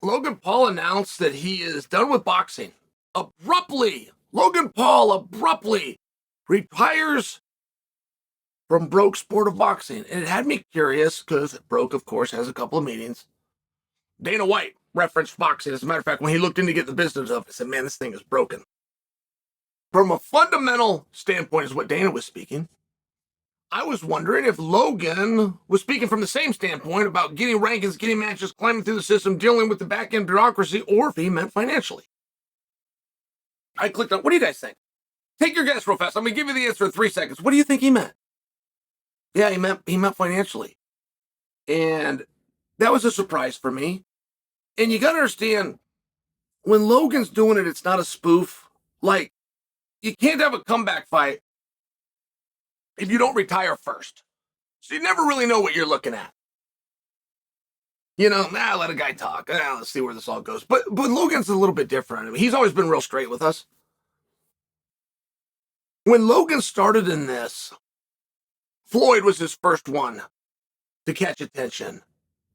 Logan Paul announced that he is done with boxing. Abruptly, Logan Paul abruptly retires from Broke sport of boxing. And it had me curious because Broke, of course, has a couple of meetings. Dana White referenced boxing. As a matter of fact, when he looked into get the business of it, he said, man, this thing is broken. From a fundamental standpoint is what Dana was speaking. I was wondering if Logan was speaking from the same standpoint about getting rankings, getting matches, climbing through the system, dealing with the back-end bureaucracy, or if he meant financially. I clicked on, what do you guys think? Take your guess real fast. I'm going to give you the answer in 3 seconds. What do you think he meant? Yeah, he meant financially. And that was a surprise for me. And you got to understand, when Logan's doing it, it's not a spoof. Like, you can't have a comeback fight if you don't retire first. So you never really know what you're looking at. You know, let a guy talk. Let's see where this all goes. But Logan's a little bit different. I mean, he's always been real straight with us. When Logan started in this, Floyd was his first one to catch attention.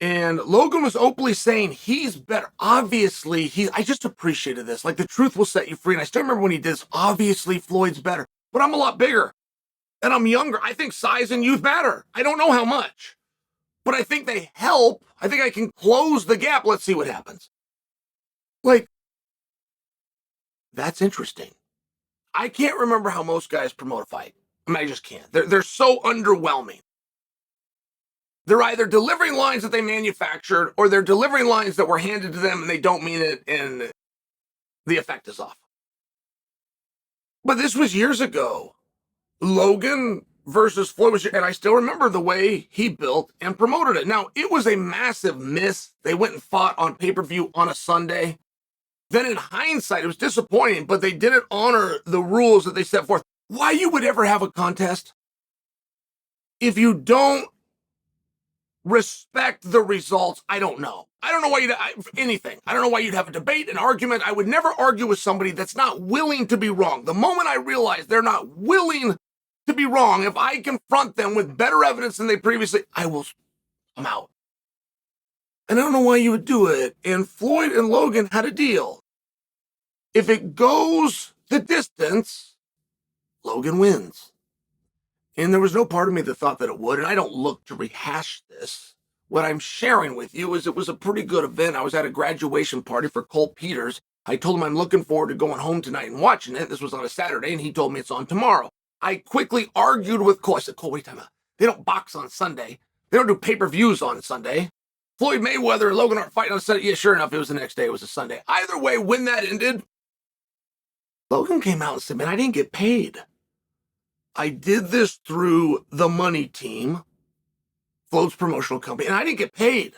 And Logan was openly saying he's better. Obviously, I just appreciated this. Like, the truth will set you free. And I still remember when he did this, obviously Floyd's better. But I'm a lot bigger. And I'm younger. I think size and youth matter. I don't know how much. But I think they help. I think I can close the gap. Let's see what happens. Like, that's interesting. I can't remember how most guys promote a fight. I mean, I just can't. They're so underwhelming. They're either delivering lines that they manufactured or they're delivering lines that were handed to them and they don't mean it and the effect is off. But this was years ago. Logan versus Floyd, and I still remember the way he built and promoted it. Now, it was a massive miss. They went and fought on pay-per-view on a Sunday. Then in hindsight, it was disappointing, but they didn't honor the rules that they set forth. Why you would ever have a contest if you don't respect the results, I don't know. I don't know why anything. I don't know why you'd have a debate, an argument. I would never argue with somebody that's not willing to be wrong. The moment I realize they're not willing to be wrong, if I confront them with better evidence than they previously, I'm out. And I don't know why you would do it. And Floyd and Logan had a deal. If it goes the distance, Logan wins. And there was no part of me that thought that it would, and I don't look to rehash this. What I'm sharing with you is it was a pretty good event. I was at a graduation party for Cole Peters. I told him I'm looking forward to going home tonight and watching it. This was on a Saturday, and he told me it's on tomorrow. I quickly argued with Cole. I said, Cole, wait a minute. They don't box on Sunday. They don't do pay-per-views on Sunday. Floyd Mayweather and Logan aren't fighting on Sunday. Yeah, sure enough, it was the next day. It was a Sunday. Either way, when that ended, Logan came out and said, man, I didn't get paid. I did this through the money team, Floyd's promotional company, and I didn't get paid.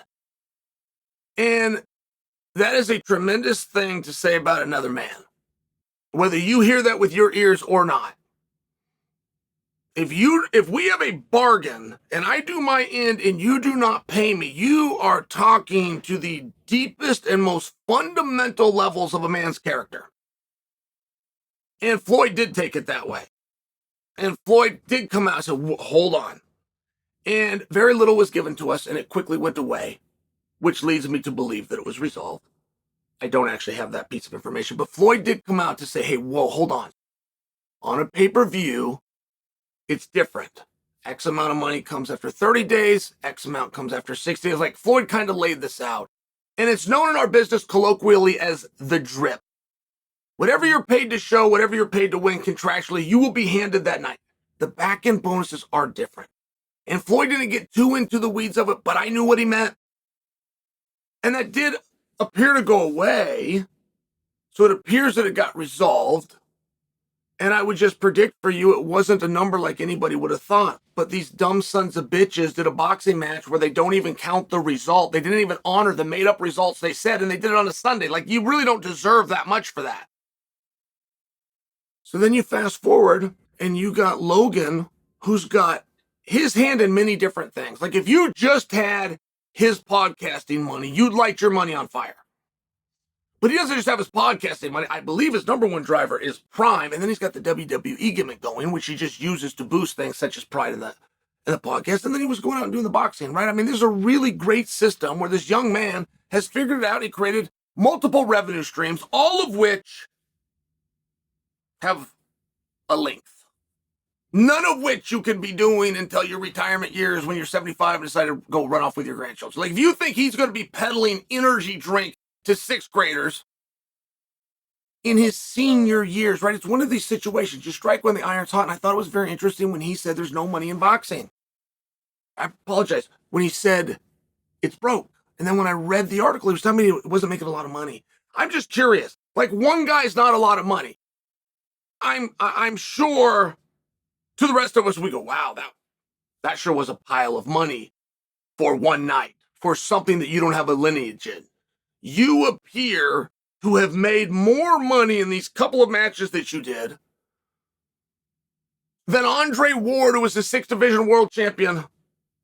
And that is a tremendous thing to say about another man, whether you hear that with your ears or not. If we have a bargain and I do my end and you do not pay me, you are talking to the deepest and most fundamental levels of a man's character. And Floyd did take it that way. And Floyd did come out and said, hold on. And very little was given to us and it quickly went away, which leads me to believe that it was resolved. I don't actually have that piece of information, but Floyd did come out to say, hey, whoa, hold on. On a pay-per-view, it's different. X amount of money comes after 30 days. X amount comes after 60 days. Like, Floyd kind of laid this out. And it's known in our business colloquially as the drip. Whatever you're paid to show, whatever you're paid to win contractually, you will be handed that night. The back-end bonuses are different. And Floyd didn't get too into the weeds of it, but I knew what he meant. And that did appear to go away. So it appears that it got resolved. And I would just predict for you, it wasn't a number like anybody would have thought. But these dumb sons of bitches did a boxing match where they don't even count the result. They didn't even honor the made-up results they said, and they did it on a Sunday. Like, you really don't deserve that much for that. So then you fast forward, and you got Logan, who's got his hand in many different things. Like, if you just had his podcasting money, you'd light your money on fire. But he doesn't just have his podcasting money. I believe his number one driver is Prime, and then he's got the WWE gimmick going, which he just uses to boost things such as Pride in the podcast, and then he was going out and doing the boxing, right? I mean, this is a really great system where this young man has figured it out. He created multiple revenue streams, all of which have a length. None of which you can be doing until your retirement years when you're 75 and decide to go run off with your grandchildren. Like, if you think he's going to be peddling energy drink to sixth graders in his senior years, right? It's one of these situations. You strike when the iron's hot. And I thought it was very interesting when he said there's no money in boxing. I apologize. When he said it's broke. And then when I read the article, he was telling me it wasn't making a lot of money. I'm just curious. Like, one guy's not a lot of money. I'm sure to the rest of us, we go, wow, that sure was a pile of money for one night, for something that you don't have a lineage in. You appear to have made more money in these couple of matches that you did than Andre Ward, who was the 6th division world champion,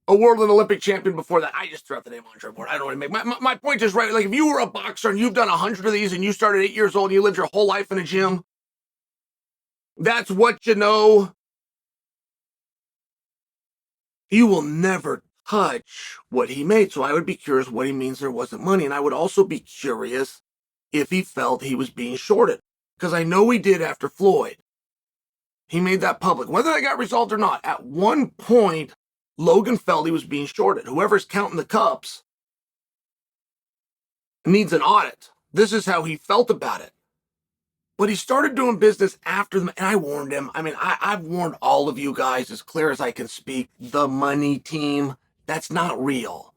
a world and Olympic champion before that. I just threw out the name Andre Ward. I don't want to make my point is right. Like, if you were a boxer and you've done 100 of these and you started 8 years old and you lived your whole life in a gym, that's what you know. You will never touch what he made. So I would be curious what he means there wasn't money. And I would also be curious if he felt he was being shorted. Because I know he did after Floyd. He made that public. Whether that got resolved or not, at one point, Logan felt he was being shorted. Whoever's counting the cups needs an audit. This is how he felt about it. But he started doing business after them, and I warned him. I mean, I've warned all of you guys as clear as I can speak. The money team, that's not real.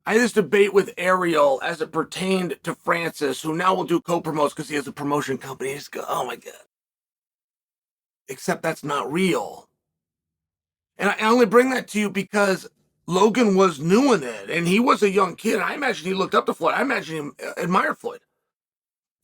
I had this debate with Ariel as it pertained to Francis, who now will do co-promotes because he has a promotion company. I just go, oh my God. Except that's not real. And I only bring that to you because Logan was new in it, and he was a young kid. I imagine he looked up to Floyd. I imagine him admired Floyd.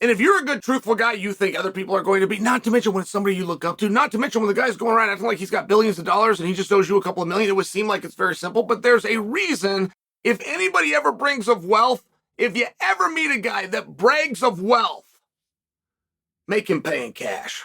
And if you're a good, truthful guy, you think other people are going to be, not to mention when it's somebody you look up to, not to mention when the guy's going around acting like he's got billions of dollars and he just owes you a couple of million, it would seem like it's very simple, but there's a reason. If anybody ever brings of wealth, if you ever meet a guy that brags of wealth, make him pay in cash.